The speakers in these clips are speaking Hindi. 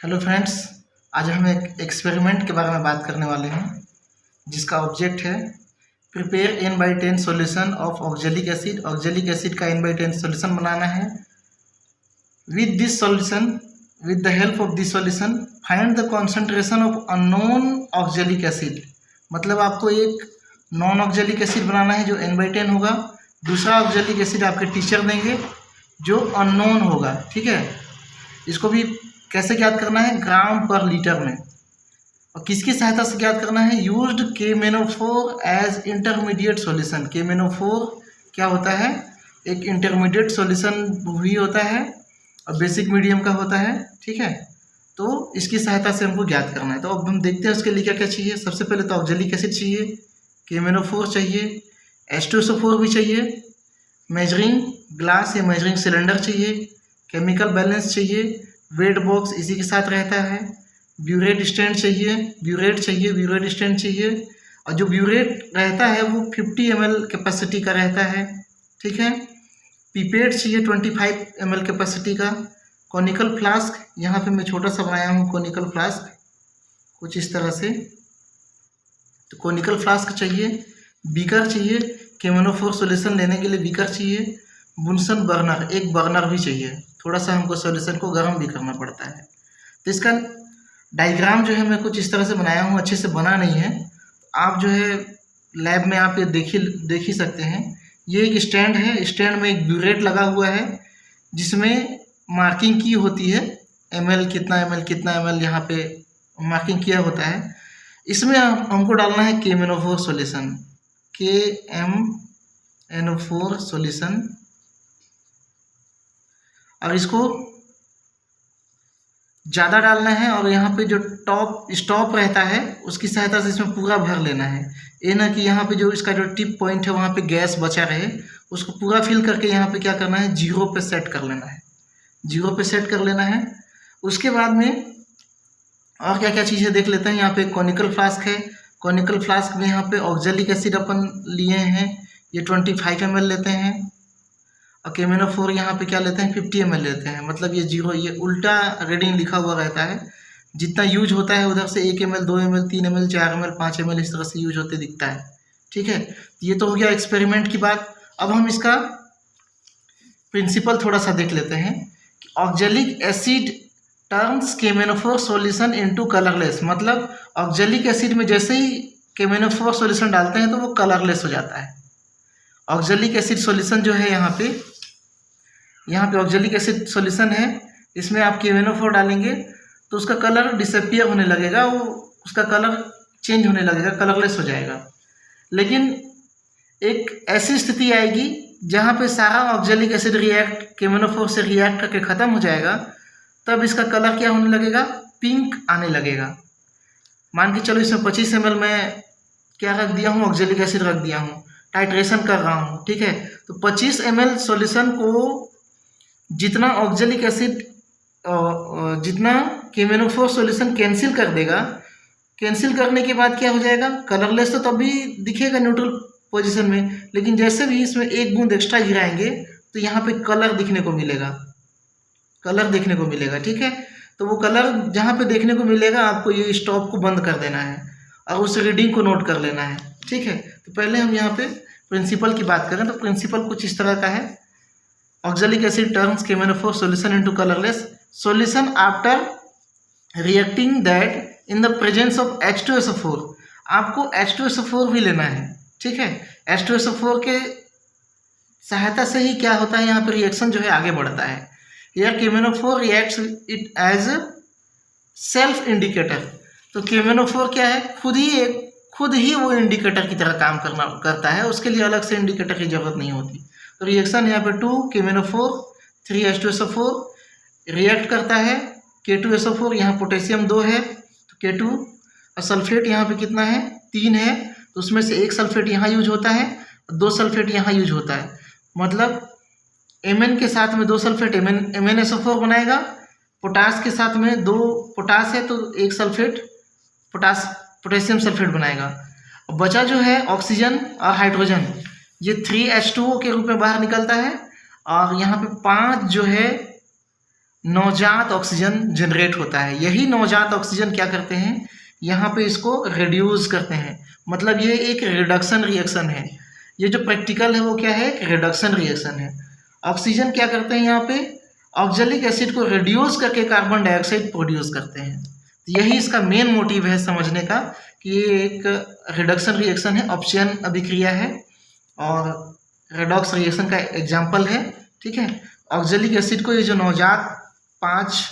हेलो फ्रेंड्स, आज हम एक एक्सपेरिमेंट के बारे में बात करने वाले हैं जिसका ऑब्जेक्ट है prepare n/10 solution of oxalic acid. Oxalic acid का n/10 सॉल्यूशन बनाना है। With this solution, with the help of this solution find the concentration of unknown oxalic acid. मतलब आपको एक नॉन ऑक्जेलिक एसिड बनाना है जो n/10 होगा। दूसरा ऑक्जेलिक एसिड आपके टीचर देंगे जो अननोन होगा। ठीक है, इसको भी कैसे ज्ञात करना है? ग्राम पर लीटर में। और किसकी सहायता से ज्ञात करना है? Used KMnO4 as intermediate solution. KMnO4 क्या होता है? एक इंटरमीडिएट सॉल्यूशन भी होता है और बेसिक मीडियम का होता है। ठीक है, तो इसकी सहायता से हमको ज्ञात करना है। तो अब हम देखते हैं उसके लिए क्या क्या चाहिए। सबसे पहले तो ऑक्जेलिक एसिड चाहिए, KMnO4 चाहिए, H2SO4 भी चाहिए, मेजरिंग ग्लास या मेजरिंग सिलेंडर चाहिए, केमिकल बैलेंस चाहिए, वेट बॉक्स इसी के साथ रहता है, ब्यूरेट स्टैंड चाहिए, ब्यूरेट स्टैंड चाहिए। और जो ब्यूरेट रहता है वो 50 ml कैपेसिटी का रहता है। ठीक है, पीपेट चाहिए 25 ml कैपेसिटी का। कॉनिकल फ्लास्क, यहाँ पे मैं छोटा सा बनाया हूँ कॉनिकल फ्लास्क कुछ इस तरह से। तो कॉनिकल फ्लास्क चाहिए, बीकर चाहिए, KMnO4 सॉल्यूशन लेने के लिए बीकर चाहिए, बुनसन बर्नर, एक बर्नर भी चाहिए। थोड़ा सा हमको सॉल्यूशन को गर्म भी करना पड़ता है। तो इसका डायग्राम जो है मैं कुछ इस तरह से बनाया हूँ, अच्छे से बना नहीं है। आप जो है लैब में आप ये देख ही सकते हैं। ये एक स्टैंड है, स्टैंड में एक ब्यूरेट लगा हुआ है जिसमें मार्किंग की होती है, ml कितना ml यहाँ पे मार्किंग किया होता है। इसमें हमको डालना है KMnO4 सॉल्यूशन, KMnO4 सॉल्यूशन। और इसको ज़्यादा डालना है और यहाँ पे जो टॉप स्टॉप रहता है उसकी सहायता से इसमें पूरा भर लेना है। ये ना कि यहाँ पे जो इसका जो टिप पॉइंट है वहाँ पे गैस बचा रहे, उसको पूरा फिल करके यहाँ पे क्या करना है? 0 पे सेट कर लेना है। 0 पे सेट कर लेना है। उसके बाद में और क्या क्या चीज़ें देख लेते हैं। यहाँ पे कॉनिकल फ्लास्क है, कॉनिकल फ्लास्क में यहाँ पे ऑक्जेलिक एसिड अपन लिए हैं, ये 25 ml लेते हैं। और KMnO4 यहाँ पे क्या लेते हैं? 50 ml लेते हैं। मतलब ये 0, ये उल्टा रीडिंग लिखा हुआ रहता है। जितना यूज होता है उधर से 1 ml, 2 ml, 3 ml, 4 ml, 5 ml इस तरह से यूज होते दिखता है। ठीक है, ये तो हो गया एक्सपेरिमेंट की बात। अब हम इसका प्रिंसिपल थोड़ा सा देख लेते हैं कि oxalic asset turns KMnO4 solution into colourless. मतलब ऑक्जेलिक एसिड में जैसे ही KMnO4 सॉल्यूशन डालते हैं तो वो कलरलेस हो जाता है। ऑक्जेलिक एसिड सॉल्यूशन जो है यहाँ पे ऑक्जेलिक एसिड सॉल्यूशन है, इसमें आप KMnO4 डालेंगे तो उसका कलर डिसअपियर होने लगेगा, वो उसका कलर चेंज होने लगेगा, कलरलेस हो जाएगा। लेकिन एक ऐसी स्थिति आएगी जहाँ पे सारा ऑक्जेलिक एसिड KMnO4 से रिएक्ट करके ख़त्म हो जाएगा, तब इसका कलर क्या होने लगेगा? पिंक आने लगेगा। मान के चलो इसमें 25 ml में क्या रख दिया हूँ? ऑक्जेलिक एसिड रख दिया हूँ, टाइट्रेशन कर रहा हूँ। ठीक है, तो 25 ml सॉल्यूशन को जितना ऑक्जेलिक एसिड जितना KMnO4 सॉल्यूशन कैंसिल कर देगा, कैंसिल करने के बाद क्या हो जाएगा? कलरलेस तो तभी दिखेगा न्यूट्रल पोजीशन में, लेकिन जैसे भी इसमें एक बूंद एक्स्ट्रा गिराएंगे तो यहाँ पे कलर दिखने को मिलेगा, कलर देखने को मिलेगा। ठीक है, तो वो कलर जहाँ पे देखने को मिलेगा आपको ये स्टॉप को बंद कर देना है और उस रीडिंग को नोट कर लेना है। ठीक है, तो पहले हम यहाँ पे प्रिंसिपल की बात करें तो प्रिंसिपल कुछ इस तरह का है। Oxalic asset turns KMnO4 solution into colourless solution after reacting that in the presence of H2SO4। आपको H2SO4 भी लेना है। ठीक है, H2SO4 के सहायता से ही क्या होता है? यहाँ पे रिएक्शन जो है आगे बढ़ता है। यह KMnO4 reacts it as self indicator. तो KMnO4 क्या है? खुद ही वो इंडिकेटर की तरह काम करता है, उसके लिए अलग से इंडिकेटर की जरूरत नहीं होती। तो रिएक्शन यहाँ पे 2 KMnO4 3 H2SO4 रिएक्ट करता है, K2SO4, यहाँ पोटेशियम 2 है तो K2, और सल्फेट यहाँ पे कितना है? 3 है, तो उसमें से एक सल्फेट यहाँ यूज होता है, 2 सल्फेट यहाँ यूज होता है। मतलब Mn के साथ में 2 सल्फेट MnSO4 बनाएगा, पोटास के साथ में 2 पोटास है तो 1 सल्फेट पोटेशियम सल्फेट बनाएगा। और बचा जो है ऑक्सीजन और हाइड्रोजन, ये 3H2O के रूप में बाहर निकलता है। और यहाँ पे 5 जो है नवजात ऑक्सीजन जनरेट होता है। यही नवजात ऑक्सीजन क्या करते हैं, यहाँ पे इसको रिड्यूस करते हैं। मतलब ये एक रिडक्शन रिएक्शन है। ये जो प्रैक्टिकल है वो क्या है, एक रिडक्शन रिएक्शन है। ऑक्सीजन क्या करते हैं, यहाँ पे ऑक्जेलिक एसिड को रिड्यूस करके कार्बन डाइऑक्साइड प्रोड्यूस करते हैं। यही इसका मेन मोटिव है समझने का कि ये एक रिडक्शन रिएक्शन है, अपचयन अभिक्रिया है और रेडॉक्स रिएक्शन का एग्जाम्पल है। ठीक है, ऑक्जेलिक एसिड को ये जो नवजात 5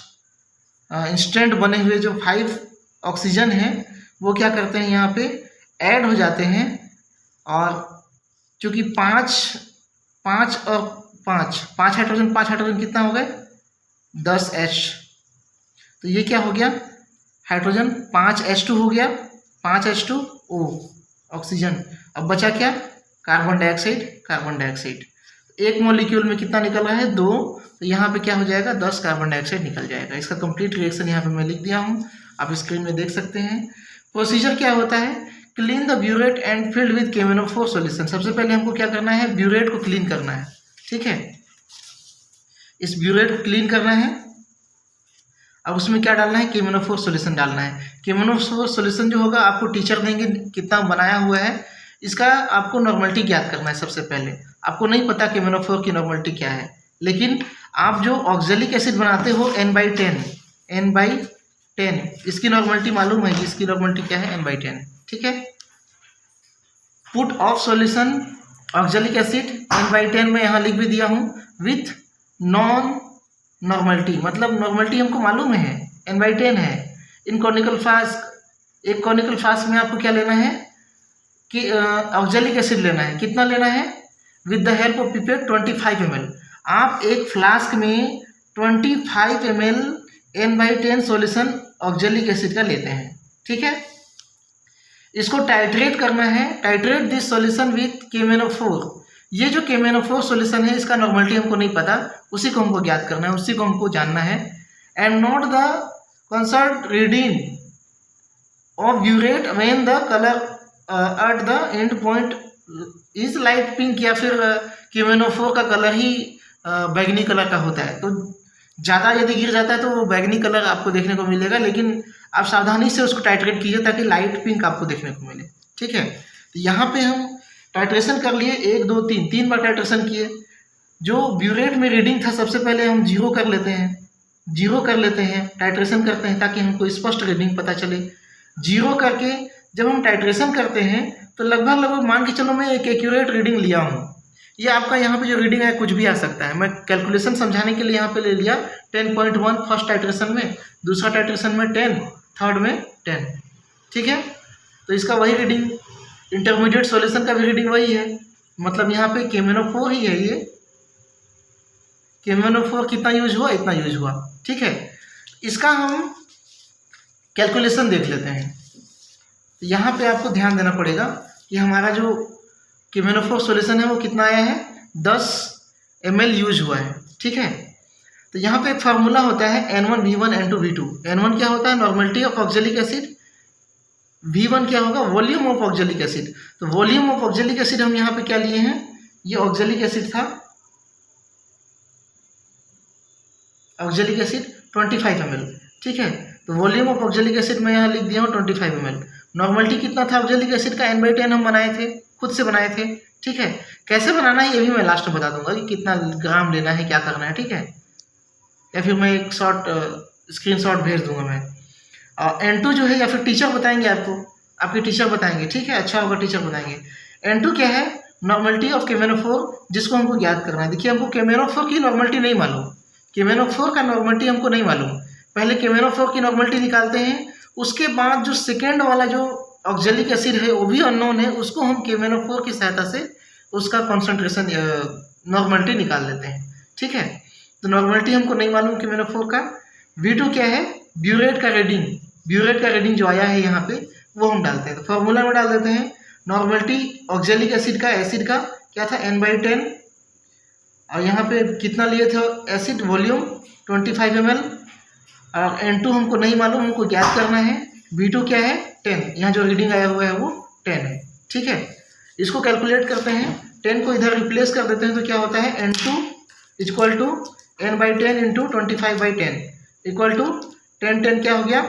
इंस्टेंट बने हुए जो 5 ऑक्सीजन हैं वो क्या करते हैं, यहाँ पे ऐड हो जाते हैं। और चूँकि 5 और 5 हाइड्रोजन कितना हो गए, 10H। तो ये क्या हो गया, हाइड्रोजन 5H2 हो गया, 5H2O ऑक्सीजन। अब बचा क्या, कार्बन डाइऑक्साइड। एक मॉलिक्यूल में कितना निकल रहा है, 2। तो यहाँ पे क्या हो जाएगा, 10 कार्बन डाइऑक्साइड निकल जाएगा। इसका कंप्लीट रिएक्शन यहाँ पे मैं लिख दिया हूँ, आप स्क्रीन में देख सकते हैं। प्रोसीजर क्या होता है, clean the burette and filled with K M N O four solution. सबसे पहले हमको क्या करना है, ब्यूरेट को क्लीन करना है। ठीक है, इस ब्यूरेट को क्लीन करना है। अब उसमें क्या डालना है, केमेनोफोर सॉल्यूशन डालना है। केमेनोफोर सॉल्यूशन जो होगा आपको टीचर देंगे कितना बनाया हुआ है। इसका आपको नॉर्मलिटी ज्ञात करना है। सबसे पहले आपको नहीं पता केमेनोफोर की नॉर्मलिटी क्या है, लेकिन आप जो ऑक्जेलिक एसिड बनाते हो N/10, इसकी नॉर्मलिटी मालूम है कि इसकी नॉर्मलिटी क्या है, N/10। ठीक है, put off solution oxalic acid N/10 में यहाँ लिख भी दिया हूँ, विथ नॉन नॉर्मलिटी। मतलब नॉर्मलिटी हमको मालूम है, N/10 है। इन कॉनिकल फ्लास्क, एक कॉनिकल फ्लास्क में आपको क्या लेना है कि ऑक्जेलिक एसिड लेना है। कितना लेना है, with the help of pipette 25 ml। आप एक फ्लास्क में 25 ml N/10 solution oxalic acid का लेते हैं। ठीक है, इसको टाइट्रेट करना है। Titrate this solution with K M N O four. ये जो केमेनोफोर सॉल्यूशन है इसका नॉर्मलिटी हमको नहीं पता, उसी को हमको ज्ञात करना है, उसी को हमको जानना है। And note the concert reading of burette when the colour at the end point is light pink, या फिर केमेनोफोर का कलर ही बैगनी कलर का होता है। तो ज़्यादा यदि गिर जाता है तो वो बैगनी कलर आपको देखने को मिलेगा, लेकिन आप सावधानी से उसको टाइट्रेट कीजिए ताकि लाइट पिंक आपको देखने को मिले। ठीक है, तो यहाँ पे हम टाइट्रेशन कर लिए, 1 2 3 बार टाइट्रेशन किए। जो ब्यूरेट में रीडिंग था सबसे पहले हम 0 कर लेते हैं, टाइट्रेशन करते हैं ताकि हमको स्पष्ट रीडिंग पता चले। 0 करके जब हम टाइट्रेशन करते हैं तो लगभग मान के चलो मैं एक एक्यूरेट रीडिंग लिया हूँ। ये आपका यहाँ पे जो रीडिंग है कुछ भी आ सकता है, मैं कैलकुलेशन समझाने के लिए यहाँ पे ले लिया 10.1 फर्स्ट टाइट्रेशन में, दूसरा टाइट्रेशन में 10, थर्ड में 10। ठीक है, तो इसका वही रीडिंग, इंटरमीडिएट सॉल्यूशन का भी रीडिंग वही है। मतलब यहाँ पे केमेनोफोर ही है, ये केमेनोफोर कितना यूज हुआ, इतना यूज हुआ। ठीक है, इसका हम कैलकुलेशन देख लेते हैं। यहाँ पे आपको ध्यान देना पड़ेगा कि हमारा जो केमेनोफोर सॉल्यूशन है वो कितना आया है, 10 ml यूज हुआ है। ठीक है, तो यहाँ पे एक फार्मूला होता है N1 V1 N2 V2। N1 क्या होता है, normality of oxalic acid. V1 क्या होगा, वॉल्यूम ऑफ ऑक्जेलिक एसिड। तो वॉल्यूम ऑफ ऑक्जेलिक एसिड हम यहाँ पे क्या लिए हैं, ये ऑक्जेलिक एसिड था, ऑक्जेलिक एसिड 25 ml। ठीक है, तो वॉल्यूम ऑफ ऑक्जेलिक एसिड मैं यहाँ लिख दिया हूँ 25 ml। नॉर्मलिटी कितना था ऑक्जेलिक एसिड का, N/10 हम बनाए थे, खुद से बनाए थे। ठीक है, कैसे बनाना है ये भी मैं लास्ट में बता दूंगा कि कितना ग्राम लेना है, क्या करना है। ठीक है, या फिर मैं एक स्क्रीनशॉट भेज दूंगा मैं। N2 जो है, या फिर टीचर बताएंगे आपको, आपके टीचर बताएंगे। ठीक है, अच्छा होगा टीचर बताएंगे। N2 क्या है, नॉर्मलिटी ऑफ केमेनोफोर, जिसको हमको ज्ञात करना है। देखिए हमको केमेनोफोर की नॉर्मलिटी नहीं मालूम, केमेनोफोर का नॉर्मलिटी हमको नहीं मालूम। पहले केमेनोफोर की नॉर्मलिटी निकालते हैं, उसके बाद जो सेकेंड वाला जो ऑक्जेलिक एसिड है वो भी अननोन है, उसको हम केमेनोफोर की सहायता से उसका कॉन्सेंट्रेशन नॉर्मलिटी निकाल लेते हैं। ठीक है, तो नॉर्मलिटी हमको नहीं मालूम केमेनोफोर का। V2 क्या है, ब्यूरेट का रीडिंग जो आया है यहाँ पे वो हम डालते हैं। तो फॉर्मूला में डाल देते हैं, नॉर्मलिटी ऑक्जेलिक एसिड का क्या था, N/10, और यहाँ पे कितना लिए थे एसिड, वॉल्यूम 25 ml, और N2 हमको नहीं मालूम, हमको ज्ञात करना है। V2 क्या है, 10, यहाँ जो रीडिंग आया हुआ है वो 10 है। ठीक है, इसको कैलकुलेट करते हैं, 10 को इधर रिप्लेस कर देते हैं तो क्या होता है, N2 = n/10 into 25/10 equal to 10 क्या हो गया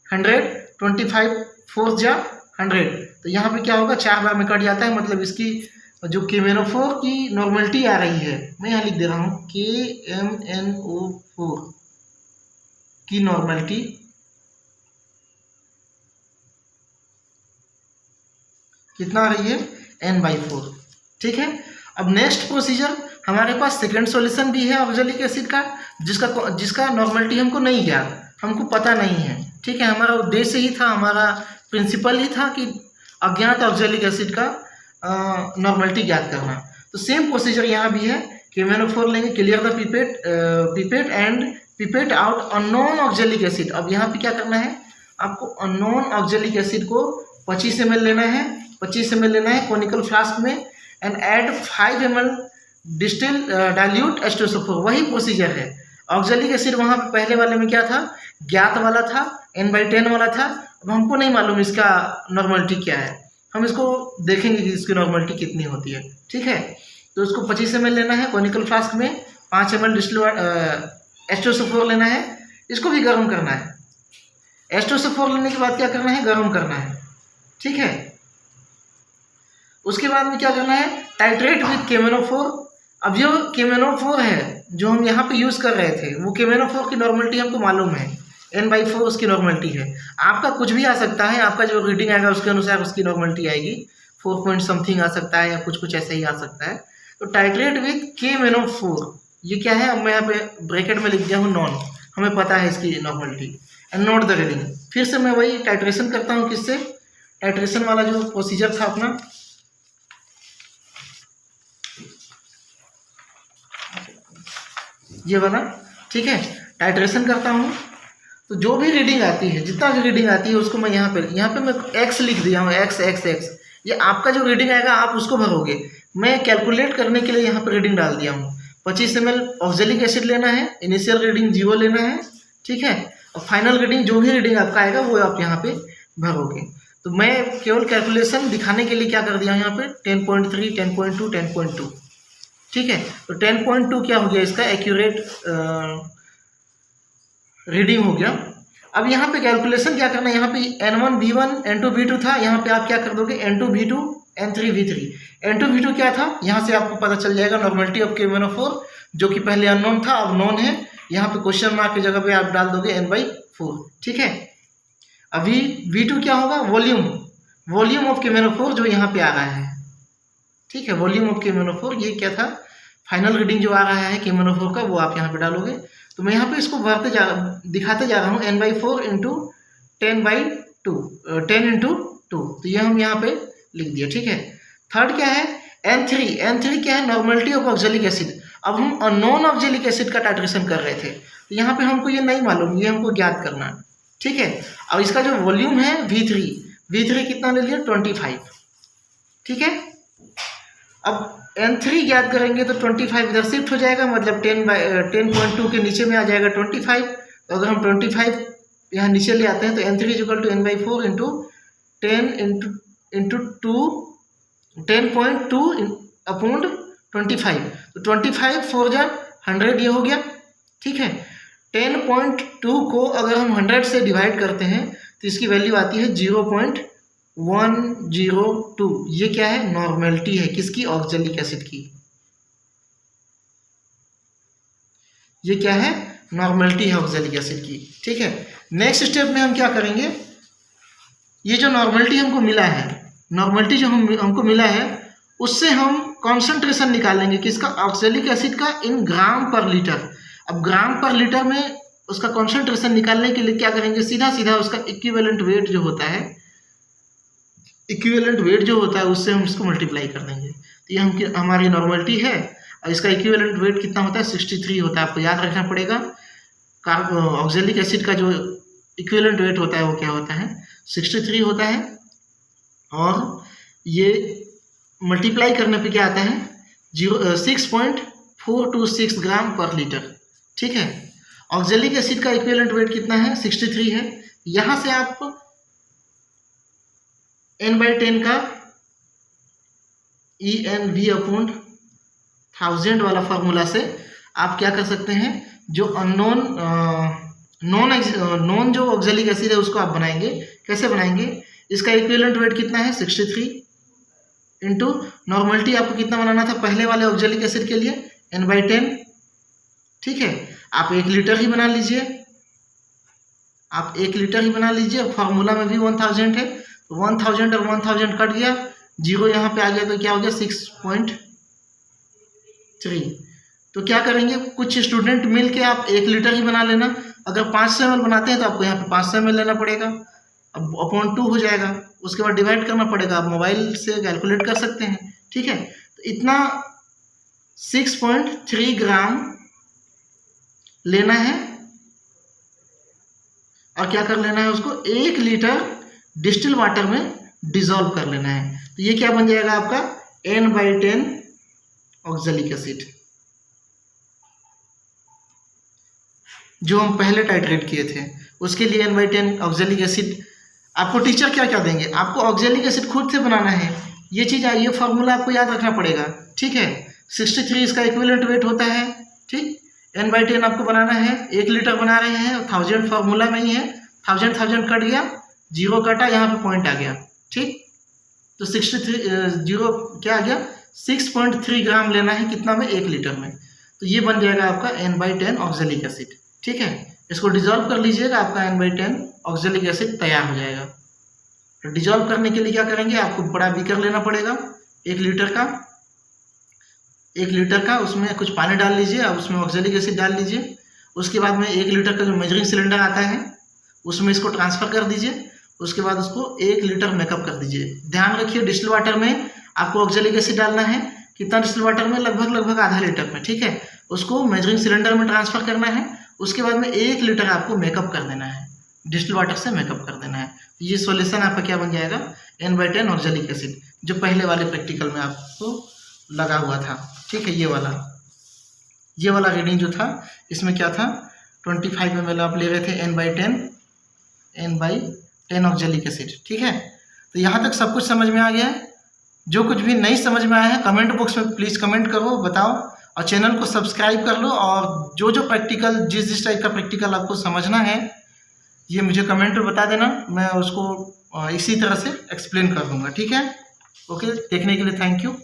100, 25 4 जा 100। तो यहाँ पे क्या होगा 4 बार में कट जाता है, मतलब इसकी जो KMnO4 की नॉर्मलिटी आ रही है, मैं यहाँ लिख दे रहा हूँ KMnO4 की नॉर्मलिटी कितना आ रही है n/4। ठीक है, अब नेक्स्ट प्रोसीजर हमारे पास सेकेंड सॉल्यूशन भी है ऑक्जेलिक एसिड का, जिसका नॉर्मलिटी हमको नहीं ज्ञात, हमको पता नहीं है। ठीक है, हमारा उद्देश्य ही था, हमारा प्रिंसिपल ही था कि अज्ञात ऑक्जेलिक एसिड का नॉर्मलिटी ज्ञात करना। तो सेम प्रोसीजर यहाँ भी है, KMnO4 लेंगे, clear the pipette and pipette out unknown oxalic acid. अब यहाँ पे क्या करना है, आपको अननोन ऑक्जेलिक एसिड को 25 ml लेना है, 25 ml लेना है कोनिकल फ्लास्क में, and add 5 ml distil dilute H2SO4। वही प्रोसीजर है। ऑक्जेलिक एसिड वहाँ पे पहले वाले में क्या था, ज्ञात वाला था, n/10 वाला था। अब हमको नहीं मालूम इसका नॉर्मलिटी क्या है, हम इसको देखेंगे कि इसकी नॉर्मलिटी कितनी होती है। ठीक है, तो उसको 25 ml लेना है कोनिकल फ्लास्क में, 5 ml डिस्टिल H2SO4 लेना है, इसको भी गर्म करना है। H2SO4 लेने के बाद क्या करना है, गर्म करना है। ठीक है, उसके बाद में क्या करना है, टाइट्रेट विथ KMnO4। अब जो KMnO4 है जो हम यहाँ पे यूज़ कर रहे थे, वो KMnO4 की नॉर्मलिटी हमको मालूम है, n/4 उसकी नॉर्मलिटी है। आपका कुछ भी आ सकता है, आपका जो रीडिंग आएगा उसके अनुसार उसकी नॉर्मलिटी आएगी, 4 पॉइंट समथिंग आ सकता है या कुछ ऐसे ही आ सकता है। तो टाइट्रेट विथ KMnO4 ये क्या है, अब मैं यहाँ पे ब्रैकेट में लिख दिया हूँ नॉन, हमें पता है इसकी normality, and note the reading. फिर से मैं वही टाइट्रेशन करता हूँ, किससे, टाइट्रेशन वाला जो प्रोसीजर था अपना, ये वाला। ठीक है, टाइट्रेशन करता हूँ, तो जो भी रीडिंग आती है, जितना भी रीडिंग आती है उसको मैं यहाँ पे मैं x लिख दिया हूँ, x। ये आपका जो रीडिंग आएगा आप उसको भरोगे, मैं कैलकुलेट करने के लिए यहाँ पे रीडिंग डाल दिया हूँ। 25 ml ऑक्जेलिक एसिड लेना है, इनिशियल रीडिंग 0 लेना है। ठीक है, और फाइनल रीडिंग जो भी रीडिंग आपका आएगा वो आप यहाँ पे भरोगे। तो मैं केवल कैलकुलेशन दिखाने के लिए क्या कर दिया यहाँ पे 10.3, 10.2, 10.2। ठीक है, तो 10.2 क्या हो गया, इसका एक्यूरेट रीडिंग हो गया। अब यहाँ पे कैलकुलेशन क्या करना है, यहाँ पे N1 V1 N2 V2 था, यहाँ पे आप क्या कर दोगे N2 V2 N3 V3। N2 V2 क्या था, यहाँ से आपको पता चल जाएगा नॉर्मलिटी ऑफ KMnO4, जो कि पहले अननोन था अब नोन है। यहाँ पे क्वेश्चन मार्क की जगह पे आप डाल दोगे n/4। ठीक है, अभी V2 क्या होगा, वॉल्यूम ऑफ KMnO4 जो यहाँ पे आ रहा है। ठीक है, वॉल्यूम ऑफ KMnO4 ये क्या था, फाइनल रीडिंग जो आ रहा है KMnO4 का, वो आप यहाँ पे डालोगे। तो मैं यहाँ पे इसको दिखाते जा रहा हूँ n/4 इंटू 10/2, 10 इंटू 2। तो ये हम यहाँ पे लिख दिया। ठीक है, थर्ड क्या है, N3 क्या है, नॉर्मलिटी ऑफ ऑक्जेलिक एसिड। अब हम अननोन ऑक्जेलिक एसिड का टाइट्रेशन कर रहे थे, तो यहाँ पे हमको ये नहीं मालूम, ये हमको ज्ञात करना है। ठीक है, अब इसका जो वॉल्यूम है V3 कितना ले लिया 25। ठीक है, अब N3 ज्ञात करेंगे तो 25 इधर शिफ्ट हो जाएगा, मतलब 10.2 के नीचे में आ जाएगा 25। तो अगर हम 25 यहाँ नीचे ले आते हैं तो N3 equal to n/4 into 10 into 2, 10.2 upon 25। तो 25 4 जा 100 ये हो गया। ठीक है, 10.2 को अगर हम 100 से डिवाइड करते हैं तो इसकी वैल्यू आती है 0.102। ये क्या है, नॉर्मलिटी है किसकी, ऑक्जेलिक एसिड की। ये क्या है, नॉर्मलिटी है ऑक्जेलिक एसिड की। ठीक है, नेक्स्ट स्टेप में हम क्या करेंगे, ये जो नॉर्मलिटी हमको मिला है, नॉर्मलिटी जो हमको मिला है उससे हम कॉन्सेंट्रेशन निकालेंगे किसका, ऑक्जेलिक एसिड का, इन ग्राम पर लीटर। अब ग्राम पर लीटर में उसका कॉन्सेंट्रेशन निकालने के लिए क्या करेंगे, सीधा उसका इक्विवेलेंट वेट जो होता है, उससे हम इसको मल्टीप्लाई कर देंगे। तो ये हमारी नॉर्मलिटी है, और इसका इक्विवेलेंट वेट कितना होता है 63 होता है। आपको याद रखना पड़ेगा, ऑक्जेलिक एसिड का जो इक्विवेलेंट वेट होता है वो क्या होता है 63 होता है, और ये मल्टीप्लाई करने पे क्या आता है 6.426 ग्राम पर लीटर। ठीक है, ऑक्जेलिक एसिड का इक्विवेलेंट वेट कितना है 63 है। यहाँ से आप n/10 का EnV/1000 वाला फॉर्मूला से आप क्या कर सकते हैं, जो नॉन जो ऑक्जेलिक एसिड है उसको आप बनाएंगे। कैसे बनाएंगे, इसका इक्विवेलेंट वेट कितना है 63 इंटू नॉर्मलिटी आपको कितना बनाना था पहले वाले ऑक्जेलिक एसिड के लिए n/10। ठीक है, आप 1 लीटर ही बना लीजिए, आप 1 लीटर ही बना लीजिए। फॉर्मूला में भी 1000 है, 1000 और 1000 कट गया, 0 यहाँ पे आ गया तो क्या हो गया 6.3। तो क्या करेंगे, कुछ स्टूडेंट मिल के आप 1 लीटर ही बना लेना। अगर 500 ml बनाते हैं तो आपको यहाँ पे 500 ml लेना पड़ेगा, अब अपॉन 2 हो जाएगा, उसके बाद डिवाइड करना पड़ेगा। आप मोबाइल से कैलकुलेट कर सकते हैं। ठीक है, तो इतना 6.3 ग्राम लेना है और क्या कर लेना है, उसको 1 लीटर डिस्टिल वाटर में डिसॉल्व कर लेना है। तो ये क्या बन जाएगा आपका n/10 ऑक्जेलिक एसिड, जो हम पहले टाइट्रेट किए थे उसके लिए n/10 ऑक्जेलिक एसिड। आपको टीचर क्या क्या देंगे, आपको ऑक्जेलिक एसिड खुद से बनाना है। ये चीज़ ये फॉर्मूला आपको याद रखना पड़ेगा। ठीक है, 63 इसका इक्विवेलेंट वेट होता है। ठीक, n/10 आपको बनाना है, 1 लीटर बना रहे हैं, 1000 फॉर्मूला में ही है, 1000 कट गया, 0 कटा, यहाँ पे पॉइंट आ गया। ठीक, तो 63 0 क्या आ गया 6.3 ग्राम लेना है, कितना में 1 लीटर में। तो ये बन जाएगा आपका n/10 ऑक्जेलिक एसिड। ठीक है, इसको डिजॉल्व कर लीजिएगा, आपका n/10 ऑक्जेलिक एसिड तैयार हो जाएगा। तो डिजॉल्व करने के लिए क्या करेंगे, आपको बड़ा बीकर लेना पड़ेगा 1 लीटर का, उसमें कुछ पानी डाल लीजिए, अब उसमें ऑक्जेलिक एसिड डाल लीजिए। उसके बाद में 1 लीटर का जो मेजरिंग सिलेंडर आता है उसमें इसको ट्रांसफ़र कर दीजिए। उसके बाद उसको 1 लीटर मेकअप कर दीजिए। ध्यान रखिए डिस्टिल वाटर में आपको ऑक्जेलिक एसिड डालना है, कितना डिस्टिल वाटर में, लगभग आधा लीटर में। ठीक है, उसको मेजरिंग सिलेंडर में ट्रांसफ़र करना है। उसके बाद में 1 लीटर आपको मेकअप कर देना है, डिस्टिल वाटर से मेकअप कर देना है। ये सॉल्यूशन आपका क्या बन जाएगा n/10 ऑक्जेलिक एसिड, जो पहले वाले प्रैक्टिकल में आपको लगा हुआ था। ठीक है, ये वाला रीडिंग जो था इसमें क्या था 25 ml आप ले रहे थे n/10 ऑक्जेलिक एसिड। ठीक है, तो यहाँ तक सब कुछ समझ में आ गया है। जो कुछ भी नहीं समझ में आया है कमेंट बॉक्स में प्लीज़ कमेंट करो, बताओ, और चैनल को सब्सक्राइब कर लो। और जो प्रैक्टिकल जिस टाइप का प्रैक्टिकल आपको समझना है ये मुझे कमेंट में बता देना, मैं उसको इसी तरह से एक्सप्लेन कर दूंगा। ठीक है, ओके, देखने के लिए थैंक यू।